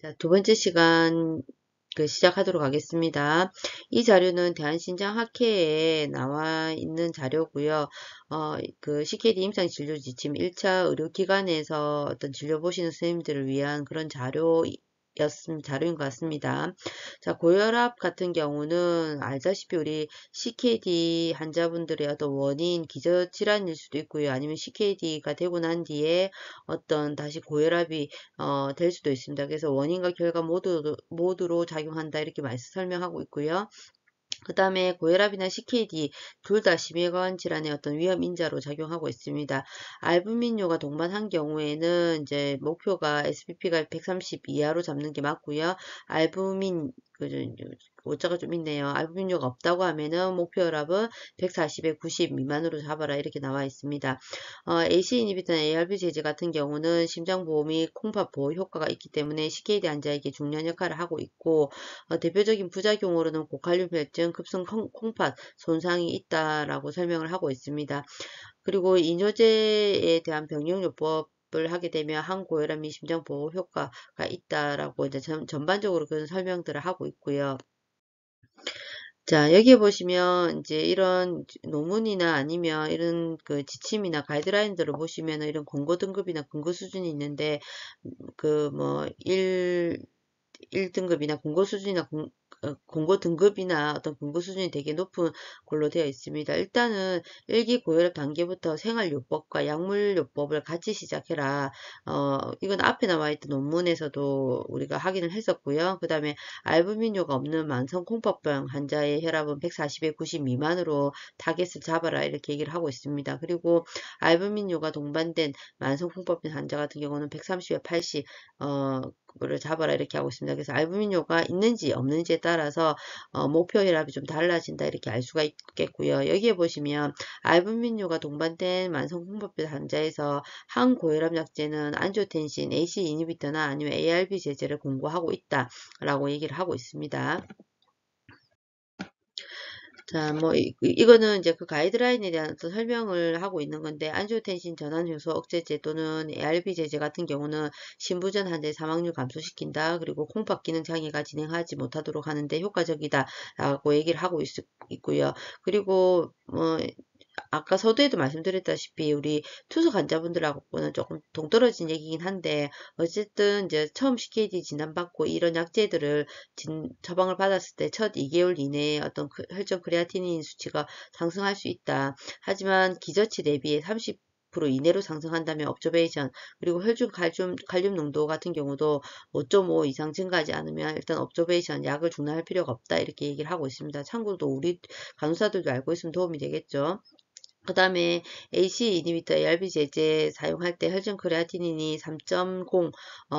자, 두 번째 시간 시작하도록 하겠습니다. 이 자료는 대한신장학회에 나와 있는 자료고요. CKD 임상진료 지침 1차 의료기관에서 어떤 진료 보시는 선생님들을 위한 그런 자료인 것 같습니다. 자, 고혈압 같은 경우는 알다시피 우리 CKD 환자분들의 어떤 원인 기저질환일 수도 있고요. 아니면 CKD가 되고 난 뒤에 어떤 다시 고혈압이 될 수도 있습니다. 그래서 원인과 결과 모두로 작용한다 이렇게 설명하고 있고요. 그 다음에 고혈압이나 CKD 둘 다 심혈관 질환의 어떤 위험 인자로 작용하고 있습니다. 알부민료가 동반한 경우에는 이제 목표가 SBP가 130 이하로 잡는 게 맞고요. 알부민 오차가 좀 있네요. 알부민료가 없다고 하면은 목표 혈압은 140에 90 미만으로 잡아라 이렇게 나와 있습니다. AC 이니비터나 ARB 제제 같은 경우는 심장보호 및 콩팥 보호 효과가 있기 때문에 CKD 환자에게 중요한 역할을 하고 있고 대표적인 부작용으로는 고칼륨 혈증, 급성 콩팥 손상이 있다라고 설명을 하고 있습니다. 그리고 이뇨제에 대한 병용요법 을 하게 되면 항고혈압 및 심장보호 효과가 있다라고 이제 전반적으로 그런 설명들을 하고 있고요. 자, 여기에 보시면 이제 이런 논문이나 아니면 이런 지침이나 가이드라인들을 보시면 이런 권고 등급이나 근거 수준이 있는데 뭐 1등급이나 공고 수준이나 공고 등급이나 어떤 공고 수준이 되게 높은 걸로 되어 있습니다. 일단은 1기 고혈압 단계부터 생활요법과 약물요법을 같이 시작해라. 이건 앞에 나와 있던 논문에서도 우리가 확인을 했었고요. 그 다음에 알부민료가 없는 만성 콩팥병 환자의 혈압은 140에 90 미만으로 타겟을 잡아라 이렇게 얘기를 하고 있습니다. 그리고 알부민료가 동반된 만성 콩팥병 환자 같은 경우는 130에 80 를 잡아라 이렇게 하고 있습니다. 그래서 알부민료가 있는지 없는지에 따라서 목표 혈압이 좀 달라진다 이렇게 알 수가 있겠고요. 여기에 보시면 알부민료가 동반된 만성 콩팥병 환자에서 항고혈압 약제는 안지오텐신, AC 이니비터나 아니면 ARB 제제를 권고하고 있다라고 얘기를 하고 있습니다. 자, 뭐, 이거는 이제 그 가이드라인에 대한 설명을 하고 있는 건데, 안지오텐신 전환 효소 억제제 또는 ARB 제제 같은 경우는 신부전 환자의 사망률 감소시킨다. 그리고 콩팥 기능 장애가 진행하지 못하도록 하는데 효과적이다라고 얘기를 하고 있고요. 그리고, 아까 서두에도 말씀드렸다시피 우리 투석 환자분들하고는 조금 동떨어진 얘기긴 한데 어쨌든 이제 처음 CKD 진단받고 이런 약제들을 처방을 받았을 때 첫 2개월 이내에 어떤 혈전 크레아티닌 수치가 상승할 수 있다. 하지만 기저치 대비에 30% 이내로 상승한다면 observation 그리고 혈중 칼륨 농도 같은 경우도 5.5 이상 증가하지 않으면 일단 observation 약을 중단할 필요가 없다 이렇게 얘기를 하고 있습니다. 참고로 우리 간호사들도 알고 있으면 도움이 되겠죠. 그 다음에 AC 이니비터 ARB 제제 사용할 때 혈중 크레아티닌이 3.0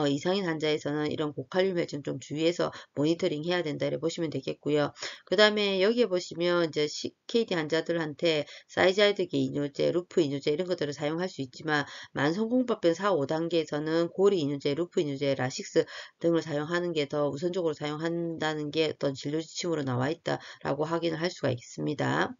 이상인 환자에서는 이런 고칼륨 혈증 좀 주의해서 모니터링 해야 된다 이렇게 보시면 되겠고요. 그 다음에 여기에 보시면 이제 CKD 환자들한테 사이자이드계 이뇨제, 루프 이뇨제 이런 것들을 사용할 수 있지만 만성공법병 4, 5단계에서는 고리 이뇨제, 루프 이뇨제, 라식스 등을 사용하는 게 더 우선적으로 사용한다는 게 어떤 진료 지침으로 나와 있다라고 확인을 할 수가 있습니다.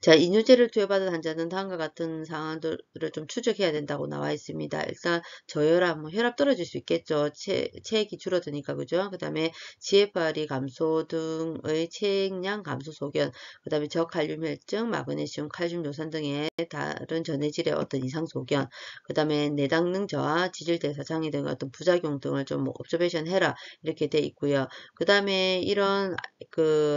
자, 이뇨제를 투여받은 환자는 다음과 같은 상황들을 좀 추적해야 된다고 나와 있습니다. 일단 저혈압, 혈압 떨어질 수 있겠죠. 체액이 줄어드니까 그죠? 그 다음에 GFR이 감소 등의 체액량 감소 소견, 그 다음에 저칼륨 혈증, 마그네슘, 칼슘 요산 등의 다른 전해질의 어떤 이상 소견, 그 다음에 내당능 저하, 지질대사 장애 등의 어떤 부작용 등을 좀 옵저베이션 해라 이렇게 돼 있고요. 그 다음에 이런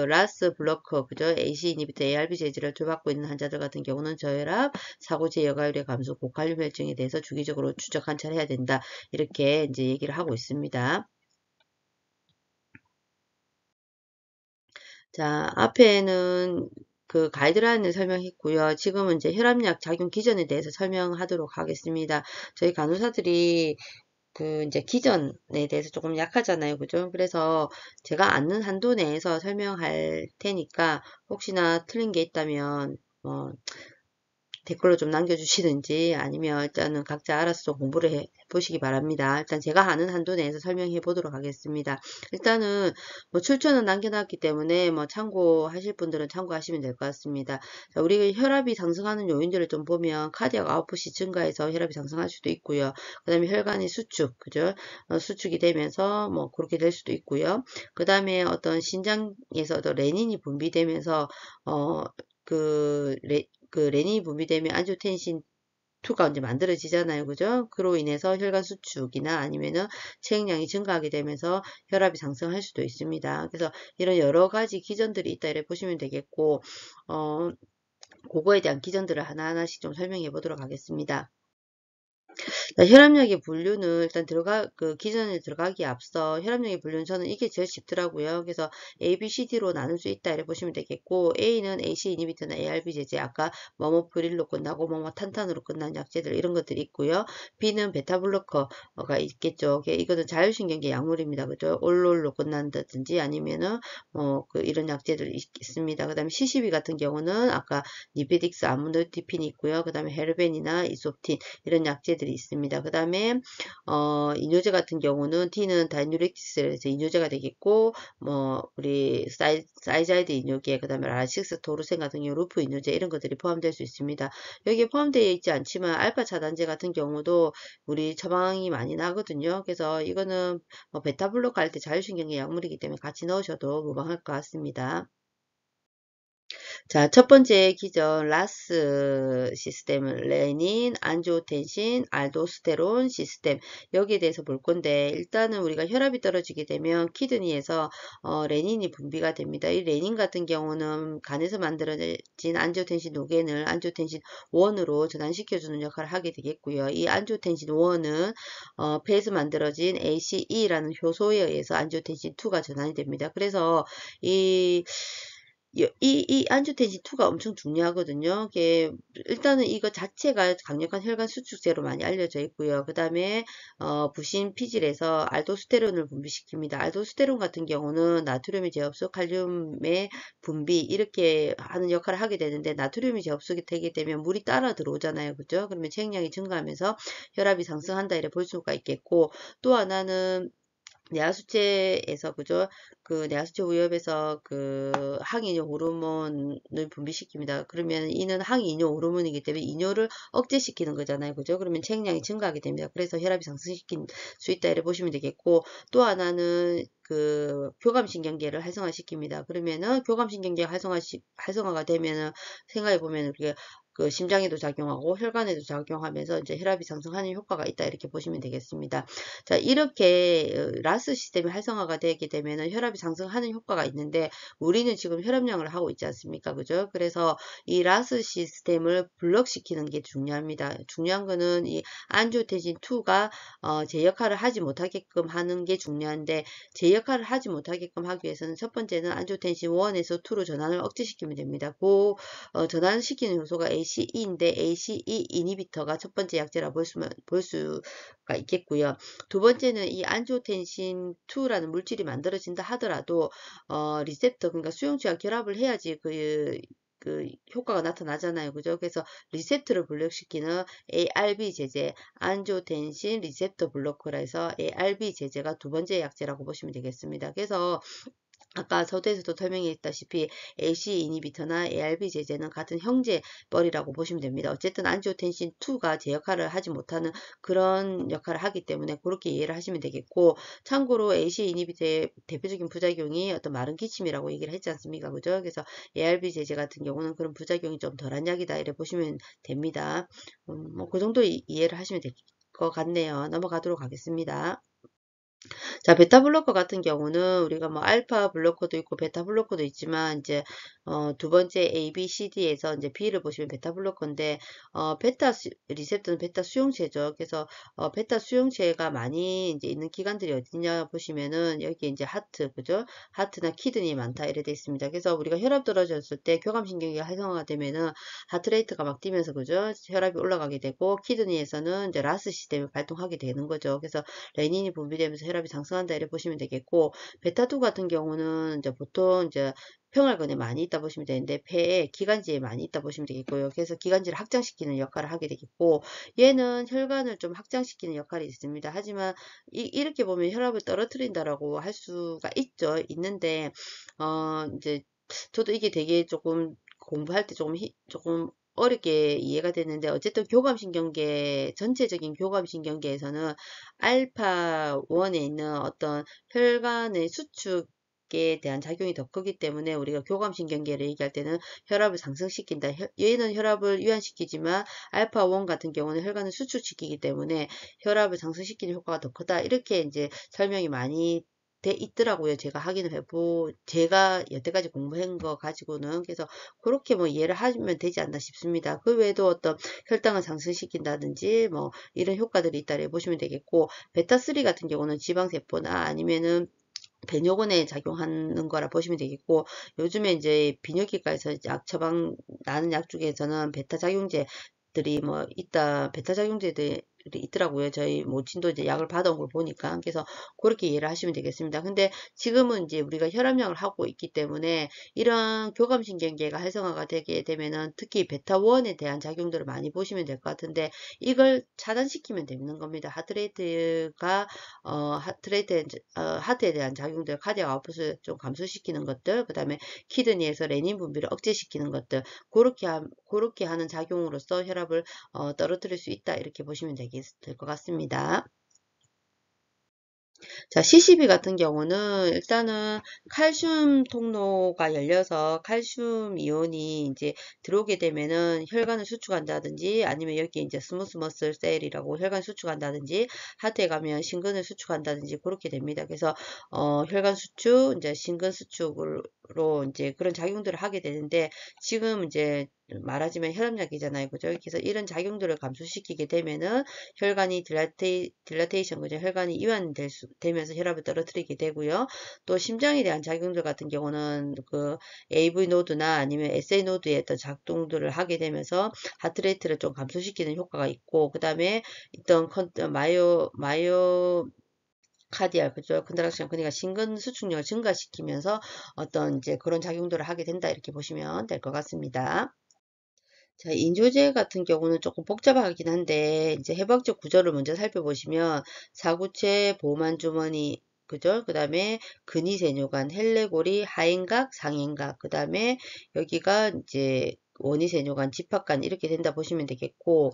라스 블로커, 그죠? AC 이니비터 ARB 제제를 투여받고 있는 환자들 같은 경우는 저혈압, 사고제 여가율의 감소, 고칼륨 혈증에 대해서 주기적으로 추적 관찰해야 된다. 이렇게 이제 얘기를 하고 있습니다. 자, 앞에는 가이드라인을 설명했고요. 지금은 이제 혈압약 작용 기전에 대해서 설명하도록 하겠습니다. 저희 간호사들이 이제 기전에 대해서 조금 약하잖아요. 그죠? 그래서 제가 아는 한도 내에서 설명할 테니까 혹시나 틀린 게 있다면, 댓글로 좀 남겨주시든지 아니면 일단은 각자 알아서 좀 공부를 해보시기 바랍니다. 일단 제가 아는 한도 내에서 설명해 보도록 하겠습니다. 일단은 뭐 출처는 남겨놨기 때문에 뭐 참고하실 분들은 참고하시면 될 것 같습니다. 자, 우리가 혈압이 상승하는 요인들을 좀 보면 카디악 아웃풋이 증가해서 혈압이 상승할 수도 있고요. 그 다음에 혈관의 수축, 그죠? 수축이 되면서 뭐 그렇게 될 수도 있고요. 그 다음에 어떤 신장에서도 레닌이 분비되면서 그 레닌이 분비되면 안지오텐신 2가 이제 만들어지잖아요. 그죠? 그로 인해서 혈관 수축이나 아니면은 체액량이 증가하게 되면서 혈압이 상승할 수도 있습니다. 그래서 이런 여러 가지 기전들이 있다 이렇게 보시면 되겠고, 그거에 대한 기전들을 하나하나씩 좀 설명해 보도록 하겠습니다. 혈압약의 분류는 일단 그 기전에 들어가기에 앞서 혈압약의 분류는 저는 이게 제일 쉽더라고요. 그래서 A, B, C, D로 나눌 수 있다 이렇게 보시면 되겠고, A는 AC 이니비터나 ARB 제제, 아까 뭐뭐프릴로 끝나고 뭐뭐 탄탄으로 끝난 약제들 이런 것들이 있고요. B는 베타블로커가 있겠죠. 이거는 자율신경계 약물입니다. 그죠? 올롤로 끝난다든지 아니면은 그 이런 약제들이 있습니다. 그 다음에 CCB 같은 경우는 아까 니페딕스 아모노티핀이 있고요. 그 다음에 헤르벤이나 이소프틴 이런 약제들이 있습니다. 그 다음에 이뇨제 같은 경우는 T는 다이뉴렉티스에서 이뇨제가 되겠고, 뭐 우리 사이자이드 이뇨제, 그 다음에 라식스 도루센 같은 경우 루프 이뇨제 이런 것들이 포함될 수 있습니다. 여기에 포함되어 있지 않지만 알파 차단제 같은 경우도 우리 처방이 많이 나거든요. 그래서 이거는 뭐 베타블로크 할 때 자율신경계 약물이기 때문에 같이 넣으셔도 무방할 것 같습니다. 자, 첫 번째 기전 라스 시스템은 레닌, 안지오텐신, 알도스테론 시스템 여기에 대해서 볼 건데 일단은 우리가 혈압이 떨어지게 되면 키드니에서 레닌이 분비가 됩니다. 이 레닌 같은 경우는 간에서 만들어진 안지오텐신 노겐을 안지오텐신 1으로 전환시켜주는 역할을 하게 되겠고요. 이 안지오텐신 1은 폐에서 만들어진 ACE라는 효소에 의해서 안지오텐신 2가 전환이 됩니다. 그래서 이 안주텐신2가 엄청 중요하거든요. 일단은 이거 자체가 강력한 혈관 수축제로 많이 알려져 있고요. 그 다음에 부신 피질에서 알도스테론을 분비시킵니다. 알도스테론 같은 경우는 나트륨의 재흡수, 칼륨의 분비 이렇게 하는 역할을 하게 되는데 나트륨이 재흡수가 되게 되면 물이 따라 들어오잖아요. 그죠? 그러면 체액량이 증가하면서 혈압이 상승한다 이렇게 볼 수가 있겠고, 또 하나는 뇌하수체에서 그죠? 그 뇌하수체 위협에서 그 항이뇨 호르몬을 분비시킵니다. 그러면 이는 항이뇨 호르몬이기 때문에 이뇨를 억제시키는 거잖아요. 그죠? 그러면 체액량이 증가하게 됩니다. 그래서 혈압이 상승시킬 수 있다 이렇게 보시면 되겠고, 또 하나는 그 교감신경계를 활성화시킵니다. 그러면은 교감신경계가 활성화가 되면은 생각해 보면 우리가 그 심장에도 작용하고 혈관에도 작용하면서 이제 혈압이 상승하는 효과가 있다 이렇게 보시면 되겠습니다. 자, 이렇게 라스 시스템이 활성화가 되게 되면 혈압이 상승하는 효과가 있는데 우리는 지금 혈압량을 하고 있지 않습니까? 그죠? 그래서 이 라스 시스템을 블럭시키는 게 중요합니다. 중요한 거는 이 안지오텐신 2가 제 역할을 하지 못하게끔 하는 게 중요한데 제 역할을 하지 못하게끔 하기 위해서는 첫 번째는 안지오텐신 1에서 2로 전환을 억제시키면 됩니다. 그 전환시키는 요소가 ACE인데 ACE 이니비터가 첫 번째 약제라 볼 수가 있겠고요. 두 번째는 이 안지오텐신 2라는 물질이 만들어진다 하더라도 리셉터 그러니까 수용체와 결합을 해야지 그 효과가 나타나잖아요. 그죠? 그래서 리셉터를 블록시키는 ARB 제제, 안지오텐신 리셉터 블로커라 해서 ARB 제제가 두 번째 약제라고 보시면 되겠습니다. 그래서 아까 서두에서도 설명했다시피 AC 이니비터나 ARB 제제는 같은 형제뻘이라고 보시면 됩니다. 어쨌든 안지오텐신 2가 제 역할을 하지 못하는 그런 역할을 하기 때문에 그렇게 이해를 하시면 되겠고, 참고로 AC 이니비터의 대표적인 부작용이 어떤 마른 기침이라고 얘기를 했지 않습니까? 그죠? 그래서 ARB 제제 같은 경우는 그런 부작용이 좀 덜한 약이다 이렇게 보시면 됩니다. 뭐 그 정도 이해를 하시면 될 것 같네요. 넘어가도록 하겠습니다. 자, 베타 블로커 같은 경우는 우리가 뭐 알파 블로커도 있고 베타 블로커도 있지만 이제 두 번째 A, B, C, D에서 이제 B를 보시면 베타 블로커인데 리셉터는 베타 수용체죠. 그래서 베타 수용체가 많이 이제 있는 기관들이 어디냐 보시면은 여기 이제 하트, 그죠? 하트나 키드니 많다 이래 돼 있습니다. 그래서 우리가 혈압 떨어졌을 때 교감신경이 활성화가 되면은 하트레이트가 막 뛰면서 그죠? 혈압이 올라가게 되고 키드니에서는 이제 라스 시스템을 발동하게 되는 거죠. 그래서 레닌이 분비되면서 혈압이 상승 상승한다 이렇게 보시면 되겠고, 베타2 같은 경우는 이제 보통 이제 평활근에 많이 있다 보시면 되는데 폐에 기관지에 많이 있다 보시면 되겠고요. 그래서 기관지를 확장시키는 역할을 하게 되겠고, 얘는 혈관을 좀 확장시키는 역할이 있습니다. 하지만 이렇게 보면 혈압을 떨어뜨린다라고 할 수가 있죠. 있는데 이제 저도 이게 되게 조금 공부할 때 조금 어렵게 이해가 되는데, 어쨌든 교감신경계, 전체적인 교감신경계에서는 알파 1에 있는 어떤 혈관의 수축에 대한 작용이 더 크기 때문에 우리가 교감신경계를 얘기할 때는 혈압을 상승시킨다. 얘는 혈압을 이완시키지만 알파 1 같은 경우는 혈관을 수축시키기 때문에 혈압을 상승시키는 효과가 더 크다. 이렇게 이제 설명이 많이 돼 있더라고요. 제가 여태까지 공부한 거 가지고는. 그래서 그렇게 뭐 이해를 하면 되지 않나 싶습니다. 그 외에도 어떤 혈당을 상승시킨다든지 뭐 이런 효과들이 있다고 보시면 되겠고, 베타3 같은 경우는 지방세포나 아니면은 배뇨근에 작용하는 거라 보시면 되겠고, 요즘에 이제 비뇨기과에서 약 처방 나는 약 중에서는 베타 작용제들이 뭐 베타 작용제들이 있더라고요. 저희 모친도 이제 약을 받아온 걸 보니까. 그래서 그렇게 이해를 하시면 되겠습니다. 근데 지금은 이제 우리가 혈압약을 하고 있기 때문에 이런 교감신경계가 활성화가 되게 되면은 특히 베타1에 대한 작용들을 많이 보시면 될 것 같은데, 이걸 차단시키면 되는 겁니다. 하트에 대한 작용들, 카디악 아웃풋을 좀 감소시키는 것들, 그 다음에 키드니에서 레닌 분비를 억제시키는 것들, 그렇게 하는 작용으로서 혈압을 떨어뜨릴 수 있다. 이렇게 보시면 될 것 같습니다. 자, CCB 같은 경우는 일단은 칼슘 통로가 열려서 칼슘 이온이 이제 들어오게 되면은 혈관을 수축한다든지, 아니면 여기 이제 스무스 머슬 셀이라고 혈관 수축한다든지, 하트에 가면 심근을 수축한다든지 그렇게 됩니다. 그래서 혈관 수축, 이제 심근 수축으로 이제 그런 작용들을 하게 되는데, 지금 이제 말하자면 혈압약이잖아요. 그죠? 그래서 이런 작용들을 감소시키게 되면은 혈관이 딜라테이션, 그죠? 혈관이 되면서 혈압을 떨어뜨리게 되고요. 또 심장에 대한 작용들 같은 경우는 그 AV 노드나 아니면 SA 노드의 어떤 작동들을 하게 되면서 하트레이트를 좀 감소시키는 효과가 있고, 그 다음에 있던 카디알, 그죠? 컨트락션, 그러니까 심근 수축력을 증가시키면서 어떤 이제 그런 작용들을 하게 된다. 이렇게 보시면 될 것 같습니다. 자, 인조제 같은 경우는 조금 복잡하긴 한데, 이제 해부학적 구조를 먼저 살펴보시면, 사구체, 보만주머니, 그죠? 그 다음에 근위세뇨관, 헬레고리, 하행각, 상행각, 그 다음에 여기가 이제 원위세뇨관, 집합관 이렇게 된다 보시면 되겠고,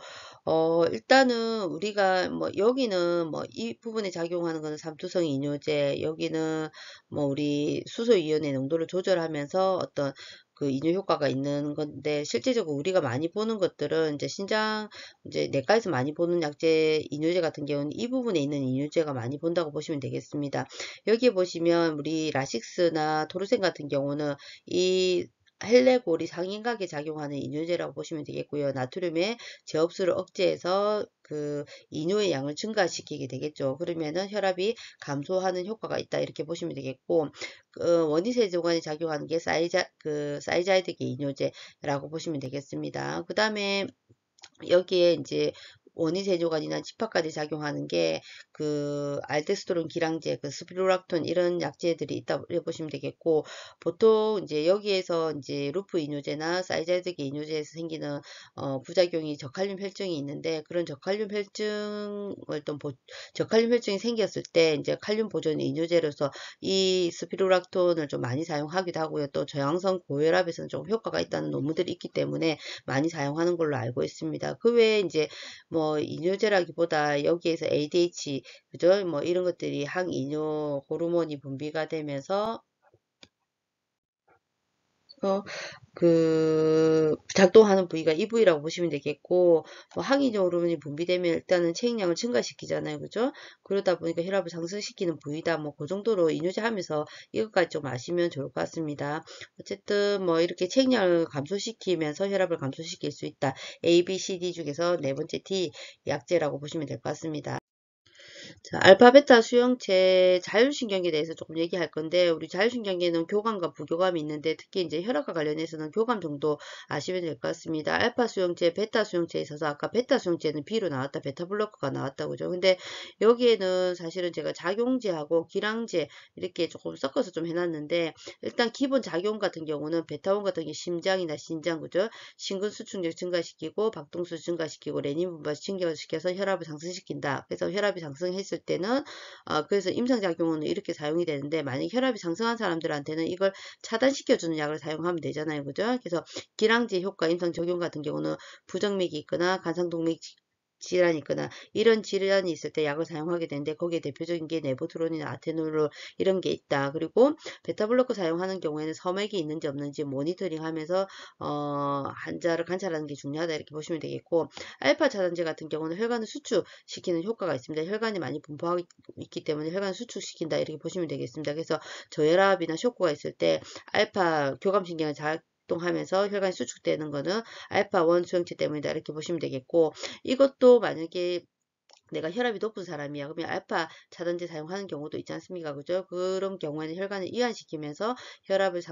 일단은 우리가 뭐 여기는 뭐 이 부분에 작용하는 거는 삼투성 이뇨제, 여기는 뭐 우리 수소이온의 농도를 조절하면서 어떤 그 이뇨 효과가 있는 건데, 실제적으로 우리가 많이 보는 것들은 이제 이제 내과에서 많이 보는 약제 이뇨제 같은 경우는 이 부분에 있는 이뇨제가 많이 본다고 보시면 되겠습니다. 여기 보시면 우리 라식스나 토르센 같은 경우는 이 헬레골이 상인각에 작용하는 이뇨제라고 보시면 되겠고요. 나트륨의 제흡수를 억제해서 그 이뇨의 양을 증가시키게 되겠죠. 그러면은 혈압이 감소하는 효과가 있다. 이렇게 보시면 되겠고, 원위세조관이 작용하는 게 사이자이드계 이뇨제라고 보시면 되겠습니다. 그 다음에 여기에 이제 원위세조관이나 집합까지 작용하는 게 그 알데스테론 기량제, 그 스피루락톤 이런 약제들이 있다 보시면 되겠고, 보통 이제 여기에서 이제 루프 이뇨제나 사이자이드계 이뇨제에서 생기는 부작용이 저칼륨 혈증이 있는데, 그런 저칼륨 혈증이 생겼을 때 이제 칼륨 보존 이뇨제로서 이 스피루락톤을 좀 많이 사용하기도 하고요. 또 저항성 고혈압에서는 좀 효과가 있다는 논문들이 있기 때문에 많이 사용하는 걸로 알고 있습니다. 그 외에 이제 뭐 이뇨제라기보다 여기에서 ADH, 그죠? 뭐 이런 것들이 항이뇨 호르몬이 분비가 되면서 작동하는 부위가 이 부위라고 보시면 되겠고, 뭐 항이뇨 호르몬이 분비되면 일단은 체액량을 증가시키잖아요. 그죠? 그러다 보니까 혈압을 상승시키는 부위다. 뭐 그 정도로 이뇨제 하면서 이것까지 좀 아시면 좋을 것 같습니다. 어쨌든 뭐 이렇게 체액량을 감소시키면서 혈압을 감소시킬 수 있다. A, B, C, D 중에서 네 번째 D 약제라고 보시면 될 것 같습니다. 자, 알파, 베타 수용체 자율신경에 대해서 조금 얘기할 건데, 우리 자율신경에는 교감과 부교감이 있는데, 특히 이제 혈압과 관련해서는 교감 정도 아시면 될 것 같습니다. 알파 수용체, 베타 수용체에 있어서 아까 베타 수용체는 B로 나왔다, 베타 블로커가 나왔다, 그죠? 근데 여기에는 사실은 제가 작용제하고 기량제 이렇게 조금 섞어서 좀 해놨는데, 일단 기본 작용 같은 경우는 베타원 같은 게 심장이나 신장, 그죠? 심근 수축력 증가시키고, 박동수 증가시키고, 레닌 분발 증가시켜서 혈압을 상승시킨다. 그래서 혈압이 상승했을 때는 그래서 임상작용은 이렇게 사용이 되는데 만약 혈압이 상승한 사람들한테는 이걸 차단시켜주는 약을 사용하면 되잖아요. 그죠? 그래서 기량제 효과 임상적용 같은 경우는 부정맥이 있거나 간상동맥 질환이 있거나 이런 질환이 있을 때 약을 사용하게 되는데 거기에 대표적인 게 네보트론이나 아테놀 이런 게 있다. 그리고 베타블로커 사용하는 경우에는 섬액이 있는지 없는지 모니터링하면서 환자를 관찰하는 게 중요하다 이렇게 보시면 되겠고 알파 차단제 같은 경우는 혈관을 수축시키는 효과가 있습니다. 혈관이 많이 분포하고 있기 때문에 혈관을 수축시킨다 이렇게 보시면 되겠습니다. 그래서 저혈압이나 쇼크가 있을 때 알파 교감신경을 작동하면서 혈관이 수축되는 거는 알파1 수용체 때문이다 이렇게 보시면 되겠고 이것도 만약에 내가 혈압이 높은 사람이야. 그러면 알파 차단제 사용하는 경우도 있지 않습니까? 그죠? 그런 경우에는 혈관을 이완시키면서 혈압을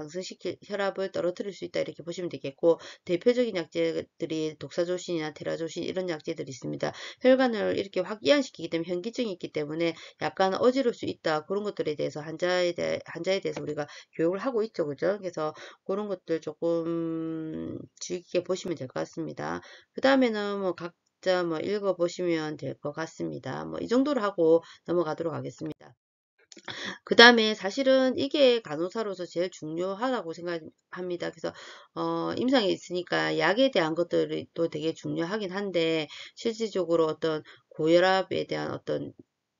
떨어뜨릴 수 있다. 이렇게 보시면 되겠고, 대표적인 약제들이 독사조신이나 테라조신 이런 약제들이 있습니다. 혈관을 이렇게 확 이완시키기 때문에 현기증이 있기 때문에 약간 어지러울 수 있다. 그런 것들에 대해서 환자에 대해서 우리가 교육을 하고 있죠. 그죠? 그래서 그런 것들 조금 주의 깊게 보시면 될 것 같습니다. 그 다음에는 뭐각 뭐 읽어보시면 될 것 같습니다. 뭐 이 정도로 하고 넘어가도록 하겠습니다. 그 다음에 사실은 이게 간호사로서 제일 중요하다고 생각합니다. 그래서 임상에 있으니까 약에 대한 것들이 또 되게 중요하긴 한데 실질적으로 어떤 고혈압에 대한 어떤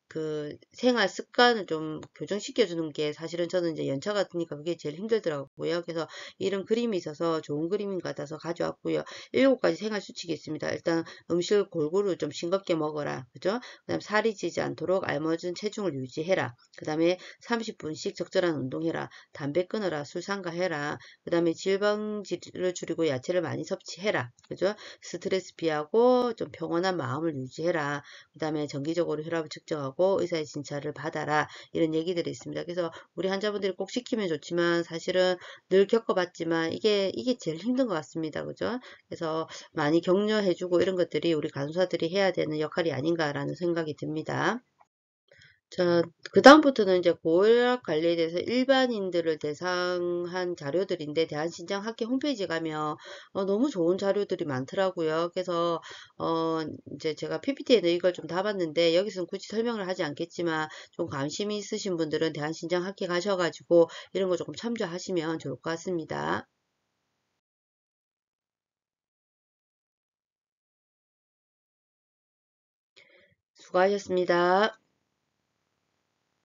그 생활 습관을 좀 교정시켜 주는 게 사실은 저는 이제 연차가 드니까 그게 제일 힘들더라고요. 그래서 이런 그림이 있어서 좋은 그림 같아서 가져왔고요. 7가지 생활 수칙이 있습니다. 일단 음식을 골고루 좀 싱겁게 먹어라. 그죠? 그다음 살이 찌지 않도록 알맞은 체중을 유지해라. 그다음에 30분씩 적절한 운동해라. 담배 끊어라. 술 삼가해라. 그다음에 지방질을 줄이고 야채를 많이 섭취해라. 그죠? 스트레스 피하고 좀 평온한 마음을 유지해라. 그 다음에 정기적으로 혈압을 측정하고 의사의 진찰을 받아라. 이런 얘기들이 있습니다. 그래서 우리 환자분들이 꼭 시키면 좋지만 사실은 늘 겪어봤지만 이게 제일 힘든 것 같습니다. 그죠? 그래서 많이 격려해주고 이런 것들이 우리 간호사들이 해야 되는 역할이 아닌가라는 생각이 듭니다. 자, 그다음부터는 이제 고혈압 관리에 대해서 일반인들을 대상한 자료들인데, 대한신장학회 홈페이지 가면, 너무 좋은 자료들이 많더라고요. 그래서, 이제 제가 PPT에는 이걸 좀 담았는데, 여기서는 굳이 설명을 하지 않겠지만, 좀 관심이 있으신 분들은 대한신장학회 가셔가지고, 이런 거 조금 참조하시면 좋을 것 같습니다. 수고하셨습니다.